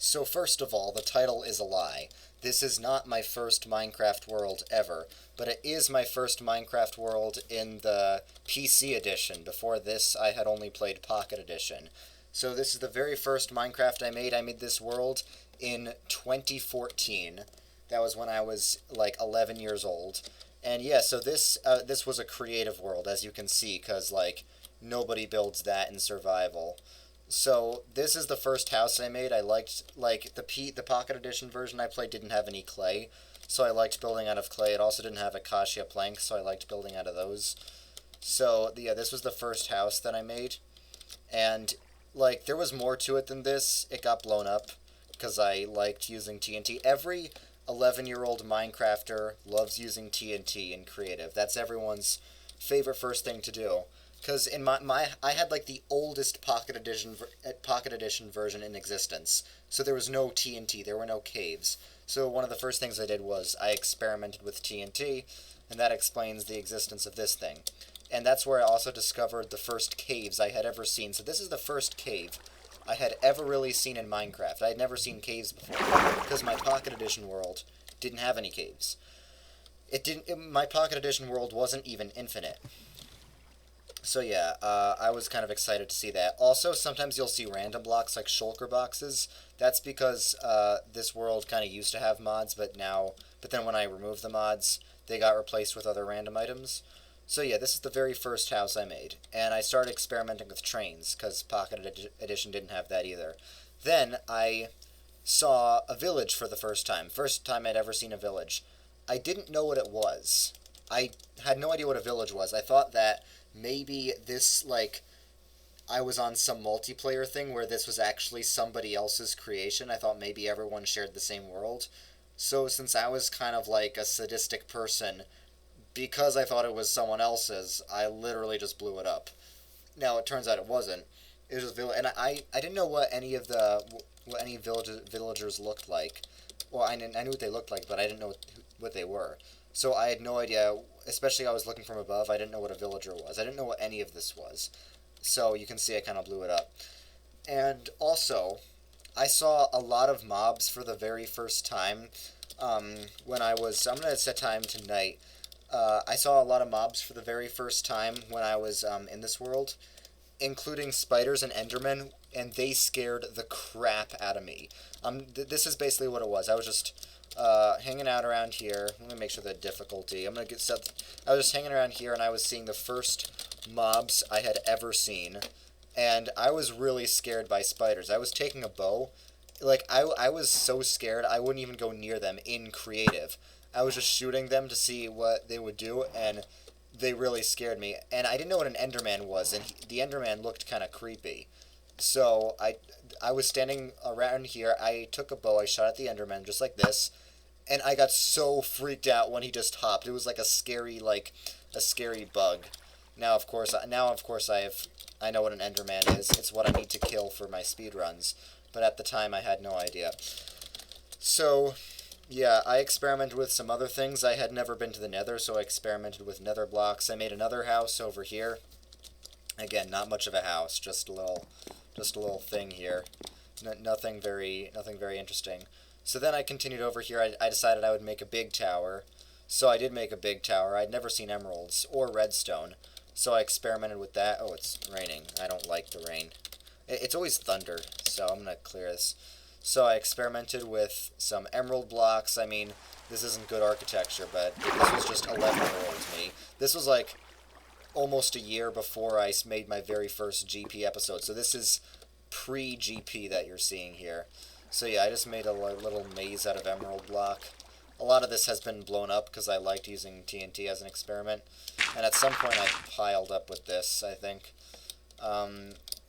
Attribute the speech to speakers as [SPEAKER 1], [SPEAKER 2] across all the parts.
[SPEAKER 1] So first of all, the title is a lie. This is not my first Minecraft world ever, but it is my first Minecraft world in the PC edition. Before this, I had only played Pocket Edition. So this is the very first Minecraft I made. I made this world in 2014. That was when I was like 11 years old. And yeah, so this was a creative world, as you can see, because like nobody builds that in survival. So this is the first house I made. I liked like the Pocket Edition version I played didn't have any clay, so I liked building out of clay. It also didn't have acacia planks, so I liked building out of those. So yeah, this was the first house that I made, and like there was more to it than this. It got blown up because I liked using TNT. Every 11-year-old Minecrafter loves using TNT in creative. That's everyone's favorite first thing to do. Because in my I had like the oldest Pocket Edition version in existence, so there was no TNT, there were no caves. So one of the first things I did was I experimented with TNT, and that explains the existence of this thing. And that's where I also discovered the first caves I had ever seen. So this is the first cave I had ever really seen in Minecraft. I had never seen caves before, because my Pocket Edition world didn't have any caves. My Pocket Edition world wasn't even infinite. So yeah, I was kind of excited to see that. Also, sometimes you'll see random blocks like shulker boxes. That's because this world kind of used to have mods, but then when I removed the mods, they got replaced with other random items. So yeah, this is the very first house I made, and I started experimenting with trains, because Pocket Edition didn't have that either. Then I saw a village for the first time I'd ever seen a village. I didn't know what it was. I had no idea what a village was. I thought that maybe this, like, I was on some multiplayer thing where this was actually somebody else's creation. I thought maybe everyone shared the same world. So since I was kind of like a sadistic person, because I thought it was someone else's, I literally just blew it up. Now, it turns out it wasn't. It was just and I didn't know what any villagers looked like. Well, I knew what they looked like, but I didn't know what they were. So I had no idea, especially I was looking from above, I didn't know what a villager was. I didn't know what any of this was. So you can see I kind of blew it up. And also, I saw a lot of mobs for the very first time when I'm going to set time to night. I saw a lot of mobs for the very first time when I was in this world, including spiders and endermen, and they scared the crap out of me. This is basically what it was. I was just hanging out around here. Let me make sure the difficulty. I was just hanging around here, and I was seeing the first mobs I had ever seen, and I was really scared by spiders. I was taking a bow. Like, I was so scared I wouldn't even go near them in creative. I was just shooting them to see what they would do, and they really scared me. And I didn't know what an Enderman was, and the Enderman looked kind of creepy. So I was standing around here. I took a bow. I shot at the Enderman just like this, and I got so freaked out when he just hopped. It was like a scary bug. Now of course I know what an Enderman is. It's what I need to kill for my speedruns. But at the time I had no idea. So yeah, I experimented with some other things. I had never been to the Nether, so I experimented with Nether blocks. I made another house over here. Again, not much of a house, just a little thing here. Nothing very interesting. So then I continued over here. I decided I would make a big tower. So I did make a big tower. I'd never seen emeralds or redstone. So I experimented with that. Oh, it's raining. I don't like the rain. It's always thunder, so I'm going to clear this. So I experimented with some emerald blocks. I mean, this isn't good architecture, but this was just 11-year-old me. This was like almost a year before I made my very first GP episode. So this is pre-GP that you're seeing here. So yeah, I just made a little maze out of emerald block. A lot of this has been blown up because I liked using TNT as an experiment. And at some point I piled up with this, I think.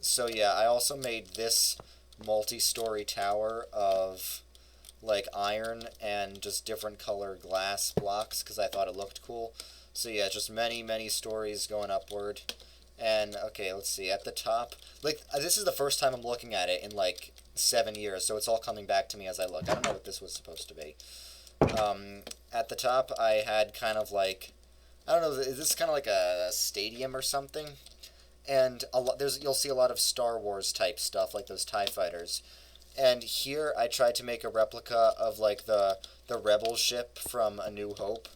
[SPEAKER 1] So yeah, I also made this multi-story tower of like iron and just different color glass blocks because I thought it looked cool. So yeah, just many stories going upward. And okay, let's see, at the top, like this is the first time I'm looking at it in like 7 years, so it's all coming back to me as I look. I don't know what this was supposed to be. At the top I had kind of like, I don't know, is this kind of like a stadium or something? And you'll see a lot of Star Wars type stuff, like those TIE fighters. And here I tried to make a replica of like the rebel ship from A New Hope,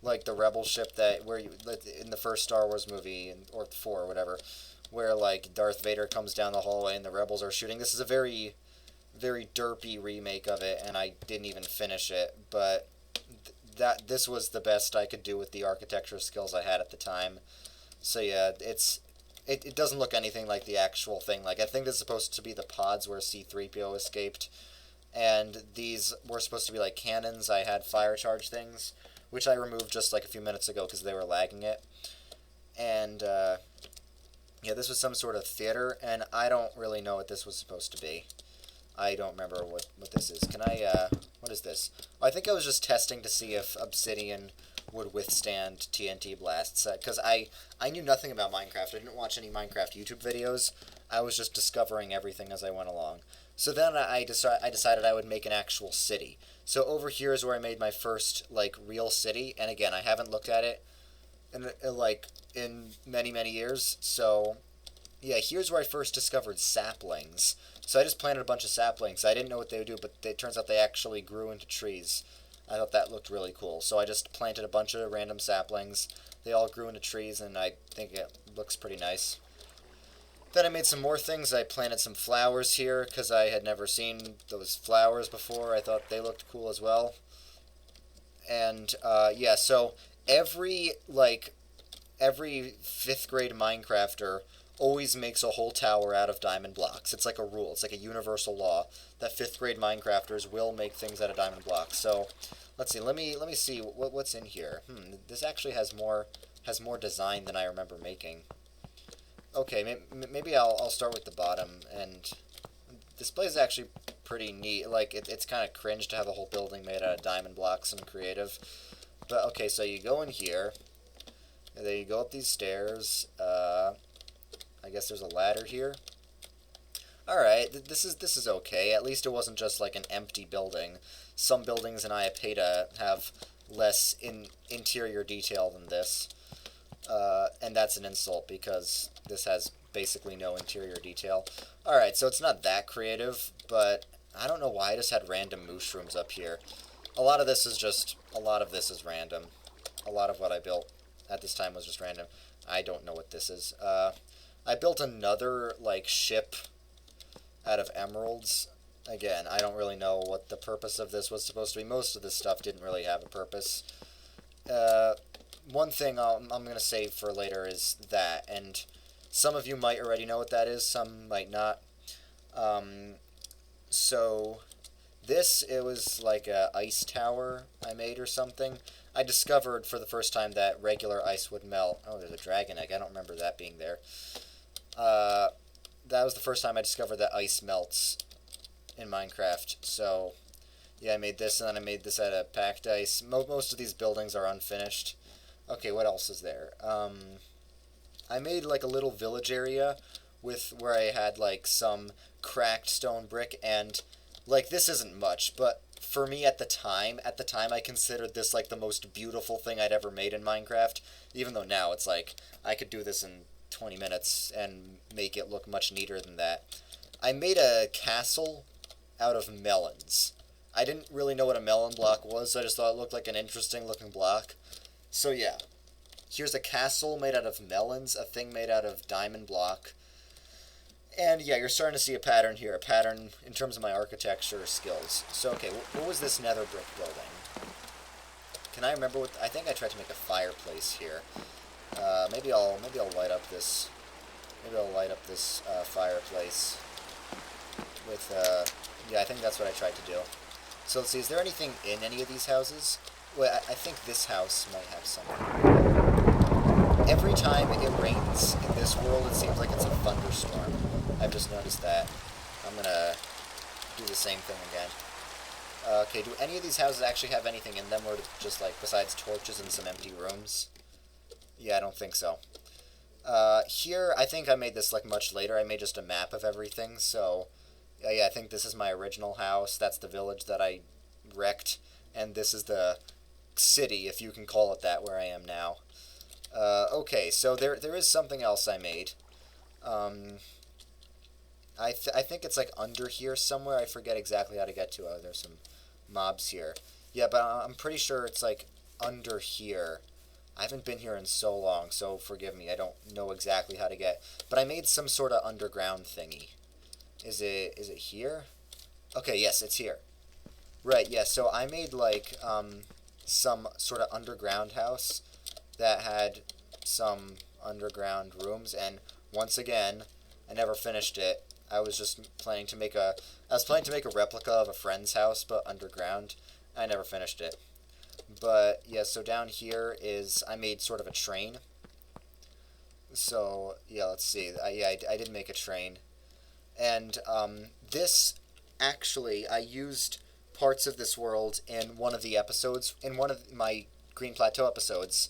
[SPEAKER 1] like the rebel ship that where you in the first Star Wars movie or 4 or whatever, where like Darth Vader comes down the hallway and the rebels are shooting. This is a very derpy remake of it, and I didn't even finish it, but this was the best I could do with the architecture skills I had at the time. So yeah, it doesn't look anything like the actual thing. Like, I think this is supposed to be the pods where C-3PO escaped, and these were supposed to be like cannons. I had fire charge things, which I removed just like a few minutes ago because they were lagging it. And yeah, this was some sort of theater, and I don't really know what this was supposed to be. I don't remember what this is. Can I, what is this? I think I was just testing to see if obsidian would withstand TNT blasts, because I knew nothing about Minecraft. I didn't watch any Minecraft YouTube videos. I was just discovering everything as I went along. So then I decided I would make an actual city. So over here is where I made my first, like, real city, and again, I haven't looked at it in many years, so yeah, here's where I first discovered saplings. So I just planted a bunch of saplings. I didn't know what they would do, but it turns out they actually grew into trees. I thought that looked really cool. So I just planted a bunch of random saplings. They all grew into trees, and I think it looks pretty nice. Then I made some more things. I planted some flowers here, because I had never seen those flowers before. I thought they looked cool as well. And, yeah, so every 5th grade Minecrafter always makes a whole tower out of diamond blocks. It's like a rule. It's like a universal law that 5th grade Minecrafters will make things out of diamond blocks. So, let's see. Let me see what's in here. This actually has more design than I remember making. Okay, maybe I'll start with the bottom. And this place is actually pretty neat. Like, it's kind of cringe to have a whole building made out of diamond blocks and creative. But okay, so you go in here. And then you go up these stairs. I guess there's a ladder here. Alright, this is okay. At least it wasn't just like an empty building. Some buildings in Iapeta have less interior detail than this. And that's an insult because this has basically no interior detail. Alright, so it's not that creative, but I don't know why I just had random mushrooms up here. A lot of this is random. A lot of what I built at this time was just random. I don't know what this is. I built another, like, ship out of emeralds. Again, I don't really know what the purpose of this was supposed to be. Most of this stuff didn't really have a purpose. One thing I'm going to save for later is that, and some of you might already know what that is, some might not. So, it was like a ice tower I made or something. I discovered for the first time that regular ice would melt. Oh, there's a dragon egg. I don't remember that being there. That was the first time I discovered that ice melts in Minecraft. So, yeah, I made this, and then I made this out of packed ice. Most of these buildings are unfinished. Okay, what else is there? I made, like, a little village area where I had, like, some cracked stone brick, and, like, this isn't much, but for me at the time I considered this, like, the most beautiful thing I'd ever made in Minecraft, even though now it's like, I could do this in 20 minutes and make it look much neater than that. I made a castle out of melons. I didn't really know what a melon block was, so I just thought it looked like an interesting looking block. So yeah, here's a castle made out of melons, a thing made out of diamond block. And yeah, you're starting to see a pattern here, a pattern in terms of my architecture skills. So okay, what was this nether brick building? Can I remember what? I think I tried to make a fireplace here. Maybe I'll light up this. Maybe I'll light up this fireplace with. Yeah, I think that's what I tried to do. So let's see. Is there anything in any of these houses? Well, I think this house might have something. Every time it rains in this world, it seems like it's a thunderstorm. I've just noticed that. I'm gonna do the same thing again. Okay, do any of these houses actually have anything in them, or just, like, besides torches and some empty rooms? Yeah, I don't think so. Here, I think I made this, like, much later. I made just a map of everything, so... Yeah, I think this is my original house. That's the village that I wrecked. And this is the city, if you can call it that, where I am now. Okay, so there is something else I made. I think it's like under here somewhere. I forget exactly how to get to it. Oh, there's some mobs here. Yeah, but I'm pretty sure it's like under here. I haven't been here in so long, so forgive me. I don't know exactly how to get. But I made some sort of underground thingy. Is it here? Okay, yes, it's here. Right, yeah. So I made like some sort of underground house that had some underground rooms, and once again, I never finished it. I was just planning to make a I was planning to make a replica of a friend's house but underground. I never finished it. But yeah, so down here is I made sort of a train. So yeah, let's see. I did make a train, and this actually I used parts of this world in one of the episodes in one of my Green Plateau episodes.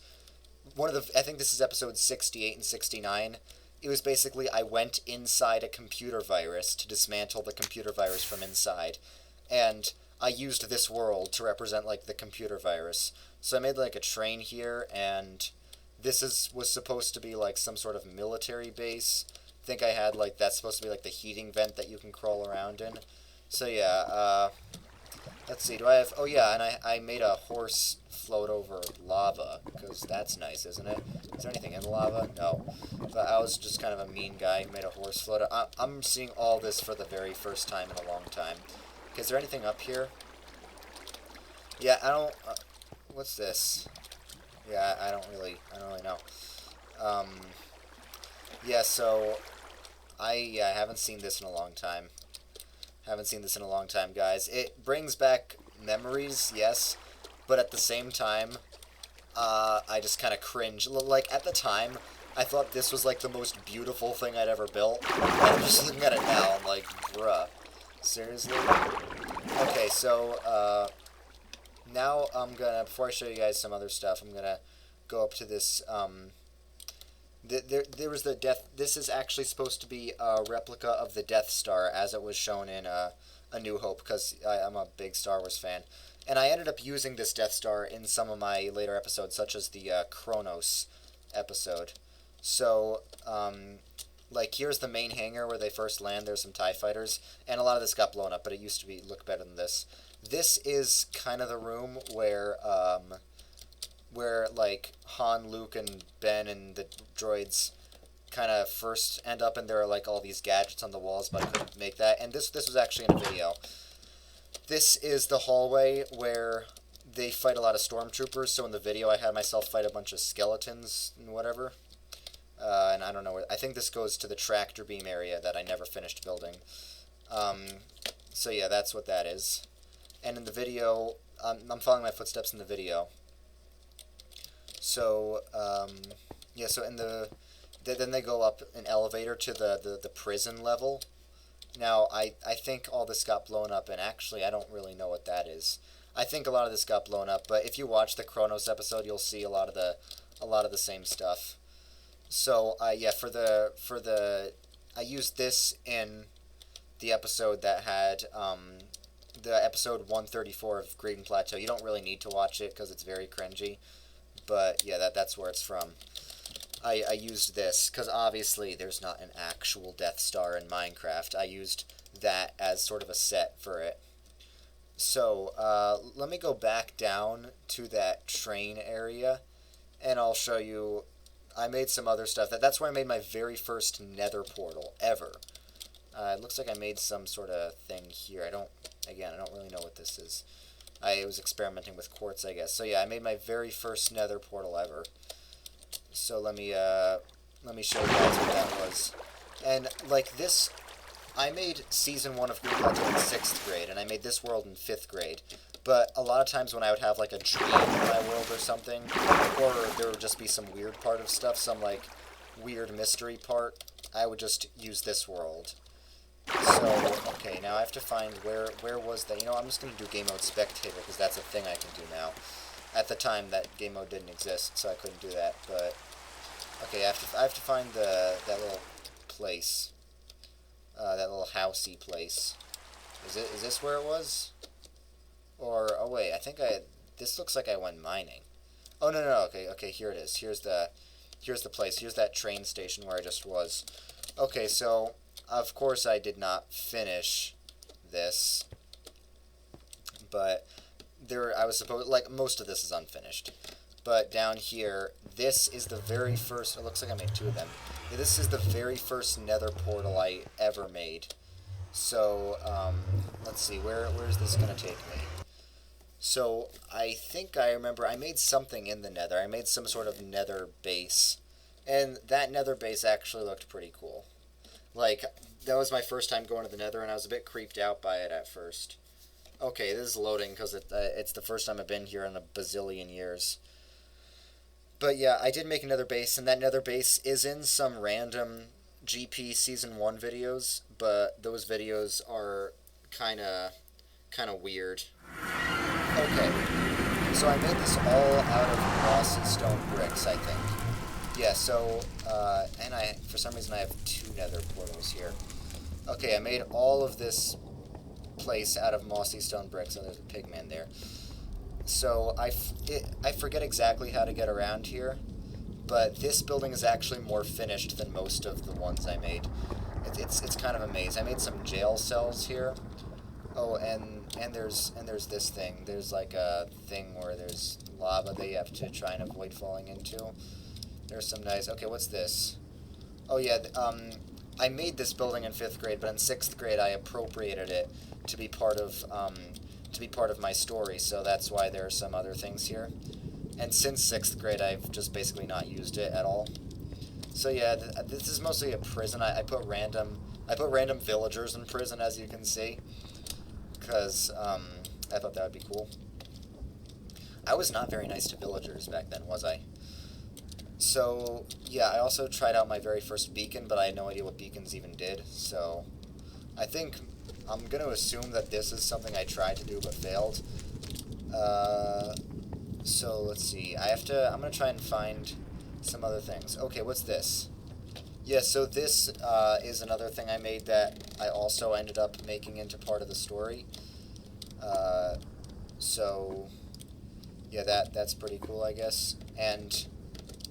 [SPEAKER 1] One of the I think this is episode 68 and 69. It was basically I went inside a computer virus to dismantle the computer virus from inside, and I used this world to represent like the computer virus. So I made like a train here, and this is was supposed to be like some sort of military base. I think I had like that's supposed to be like the heating vent that you can crawl around in. So yeah, let's see. Do I have? Oh yeah, and I made a horse float over lava because that's nice, isn't it? Is there anything in the lava? No. But I was just kind of a mean guy who made a horse float. I'm seeing all this for the very first time in a long time. Okay, is there anything up here? Yeah, I don't. What's this? Yeah, I don't really know. Um, yeah, so I haven't seen this in a long time. Haven't seen this in a long time, guys. It brings back memories, yes, but at the same time, I just kind of cringe. Like, at the time, I thought this was, like, the most beautiful thing I'd ever built. And I'm just looking at it now, I'm like, bruh. Seriously? Okay, so, now I'm gonna, before I show you guys some other stuff, I'm gonna go up to this, there was the Death. This is actually supposed to be a replica of the Death Star as it was shown in A New Hope, because I'm a big Star Wars fan. And I ended up using this Death Star in some of my later episodes, such as the Kronos episode. So, like, here's the main hangar where they first land. There's some TIE fighters, and a lot of this got blown up, but it used to look better than this. This is kind of the room where like Han, Luke, and Ben and the droids kind of first end up, and there are like all these gadgets on the walls, but I couldn't make that. And this was actually in a video. This is the hallway where they fight a lot of stormtroopers. So in the video, I had myself fight a bunch of skeletons and whatever. And I don't know where. I think this goes to the tractor beam area that I never finished building. So yeah, that's what that is. And in the video, I'm following my footsteps in the video. So, yeah, so in then they go up an elevator to the prison level. Now, I think all this got blown up, and actually, I don't really know what that is. I think a lot of this got blown up, but if you watch the Kronos episode, you'll see a lot of the same stuff. So, yeah, I used this in the episode that had, the episode 134 of Green Plateau. You don't really need to watch it, because it's very cringy. But yeah, that's where it's from. I used this because obviously there's not an actual Death Star in Minecraft. I used that as sort of a set for it. So let me go back down to that train area, and I'll show you. I made some other stuff. That's where I made my very first Nether portal ever. It looks like I made some sort of thing here. I don't really know what this is. I was experimenting with quartz, I guess. So yeah, I made my very first Nether portal ever. So let me show you guys what that was. And like this, I made season 1 of Green Plateau in 6th grade, and I made this world in 5th grade. But a lot of times when I would have like a dream in my world or something, or there would just be some weird part of stuff, some like weird mystery part, I would just use this world. So, okay, now I have to find where was that? You know, I'm just going to do game mode spectator, because that's a thing I can do now. At the time, that game mode didn't exist, so I couldn't do that, but... Okay, I have to find that little place. That little housey place. Is this where it was? Or, oh wait, I think this looks like I went mining. Oh, no, okay, here it is. Here's the place. Here's that train station where I just was. Okay, so... of course I did not finish this, but I was supposed, like, most of this is unfinished. But down here, this is the very first, it looks like I made 2 of them. This is the very first nether portal I ever made. So, let's see, where's this going to take me? So, I think I remember I made something in the nether. I made some sort of nether base. And that nether base actually looked pretty cool. Like, that was my first time going to the nether, and I was a bit creeped out by it at first. Okay, this is loading because it's the first time I've been here in a bazillion years. But yeah, I did make another base, and that nether base is in some random GP Season 1 videos, but those videos are kind of weird. Okay, so I made this all out of mossy stone bricks, I think. Yeah, so, and for some reason I have 2 nether portals here. Okay, I made all of this place out of mossy stone bricks, and there's a pigman there. So I forget exactly how to get around here, but this building is actually more finished than most of the ones I made. It's kind of amazing. I made some jail cells here. Oh, and there's this thing. There's like a thing where there's lava that you have to try and avoid falling into. There's some nice. Okay, what's this? Oh yeah, I made this building in 5th grade, but in 6th grade I appropriated it to be part of my story, so that's why there are some other things here. And since 6th grade, I've just basically not used it at all. So yeah, this is mostly a prison. I put random villagers in prison, as you can see, because I thought that would be cool. I was not very nice to villagers back then, was I? So yeah, I also tried out my very first beacon, but I had no idea what beacons even did, so I think I'm going to assume that this is something I tried to do but failed. So let's see. I'm going to try and find some other things. Okay, what's this? Yeah, so this is another thing I made that I also ended up making into part of the story. So yeah, that's pretty cool, I guess. And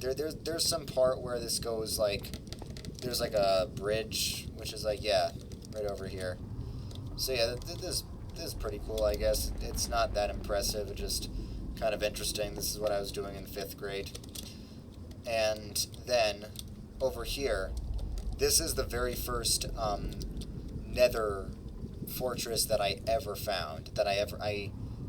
[SPEAKER 1] there's some part where this goes like, there's like a bridge, which is like, yeah, right over here. So yeah, this is pretty cool, I guess. It's not that impressive, it's just kind of interesting. This is what I was doing in 5th grade. And then, over here, this is the very first Nether Fortress that I ever found.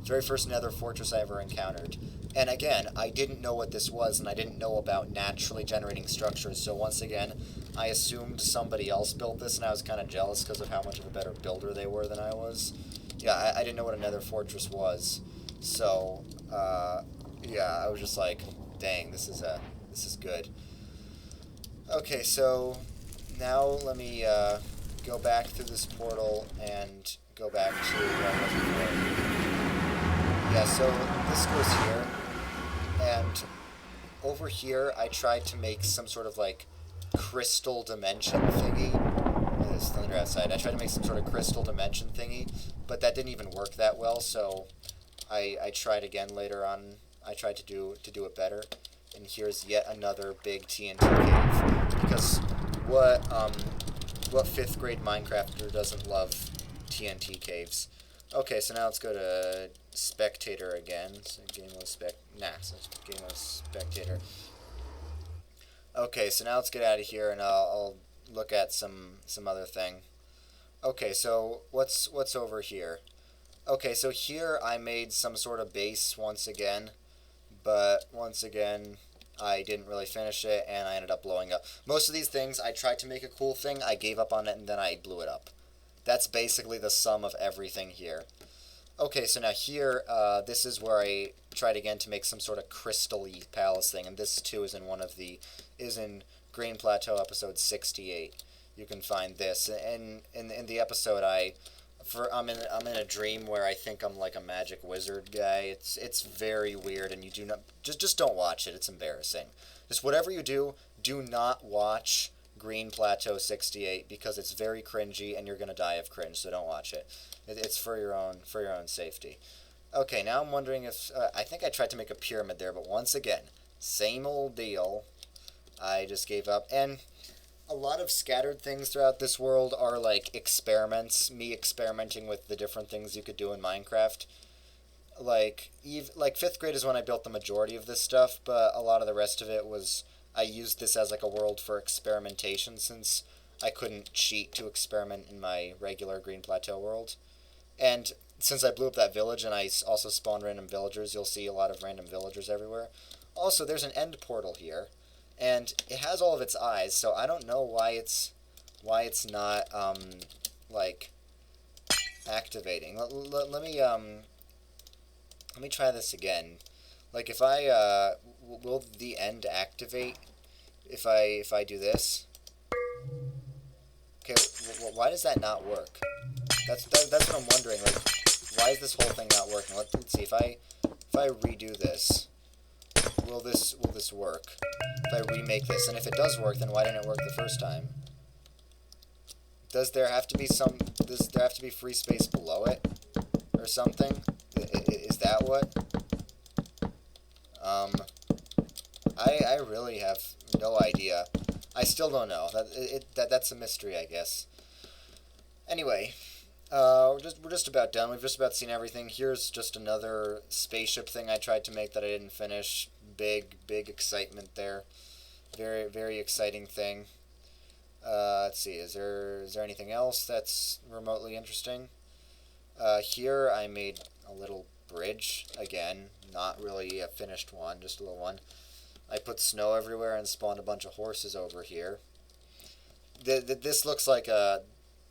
[SPEAKER 1] Very first Nether Fortress I ever encountered. And again, I didn't know what this was, and I didn't know about naturally generating structures, so once again, I assumed somebody else built this, and I was kind of jealous because of how much of a better builder they were than I was. Yeah, I didn't know what a Nether Fortress was, so, yeah, I was just like, dang, this is good. Okay, so now let me go back through this portal and go back to where I was before. Yeah, so this goes here, and over here I tried to make some sort of like crystal dimension thingy. There's thunder outside. I tried to make some sort of crystal dimension thingy, but that didn't even work that well, so I tried again later on. I tried to do it better. And here's yet another big TNT cave. Because what 5th grade Minecrafter doesn't love TNT caves? Okay, so now let's go to spectator again. So game mode spectator. Okay, so now let's get out of here, and I'll look at some other thing. Okay, so what's over here? Okay, so here I made some sort of base once again, but once again I didn't really finish it, and I ended up blowing up. Most of these things, I tried to make a cool thing, I gave up on it, and then I blew it up. That's basically the sum of everything here. Okay, so now here, this is where I tried again to make some sort of crystal-y palace thing, and this too is in Green Plateau episode 68. You can find this. In the episode, I'm in a dream where I think I'm like a magic wizard guy. It's very weird, and you do not just don't watch it. It's embarrassing. Just whatever you do, do not watch Green Plateau 68 because it's very cringy, and you're gonna die of cringe. So don't watch it. It's for your own safety. Okay, now I'm wondering if I think I tried to make a pyramid there, but once again, same old deal. I just gave up, and a lot of scattered things throughout this world are like experiments, me experimenting with the different things you could do in Minecraft. Like 5th grade is when I built the majority of this stuff, but a lot of the rest of it was I used this as like a world for experimentation since I couldn't cheat to experiment in my regular Green Plateau world. And since I blew up that village and I also spawned random villagers, you'll see a lot of random villagers everywhere. Also, there's an end portal here, and it has all of its eyes, so I don't know why it's not like activating. Let me try this again. Like if I will the end activate if I do this? Okay, why does that not work? That's what I'm wondering. Like, why is this whole thing not working? Let's see. If I redo this, will this work? If I remake this, and if it does work, then why didn't it work the first time? Does there have to be Does there have to be free space below it, or something? Is that what? I really have no idea. I still don't know. That's a mystery, I guess. Anyway, we're just about done. We've just about seen everything. Here's just another spaceship thing I tried to make that I didn't finish. Big excitement there. Very exciting thing. Let's see. Is there anything else that's remotely interesting? Here I made a little bridge again. Not really a finished one, just a little one. I put snow everywhere and spawned a bunch of horses over here. This looks like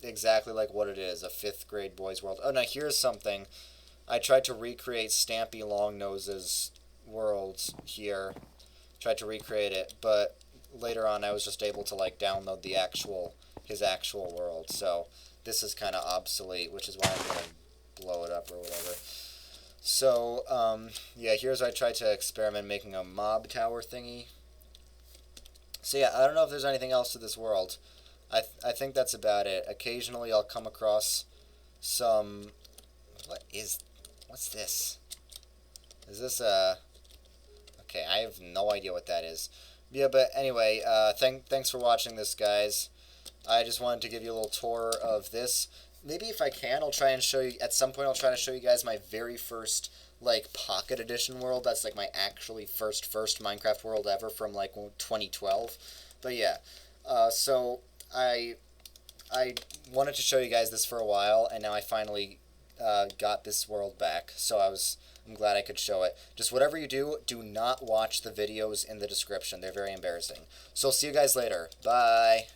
[SPEAKER 1] exactly like what it is, a 5th grade boys world. Oh, now here's something. I tried to recreate Stampy Longnose's world here. Tried to recreate it, but later on I was just able to like download his actual world. So this is kind of obsolete, which is why I'm going to blow it up or whatever. So, yeah, here's where I tried to experiment making a mob tower thingy. So yeah, I don't know if there's anything else to this world. I think that's about it. Occasionally I'll come across some... What's this? Is this okay, I have no idea what that is. Yeah, but anyway, thanks for watching this, guys. I just wanted to give you a little tour of this. Maybe if I can, I'll try and show you, at some point I'll try to show you guys my very first, like, Pocket Edition world. That's, like, my actually first Minecraft world ever from, like, 2012. But, yeah. So, I wanted to show you guys this for a while, and now I finally got this world back. So I'm glad I could show it. Just whatever you do, do not watch the videos in the description. They're very embarrassing. So, I'll see you guys later. Bye!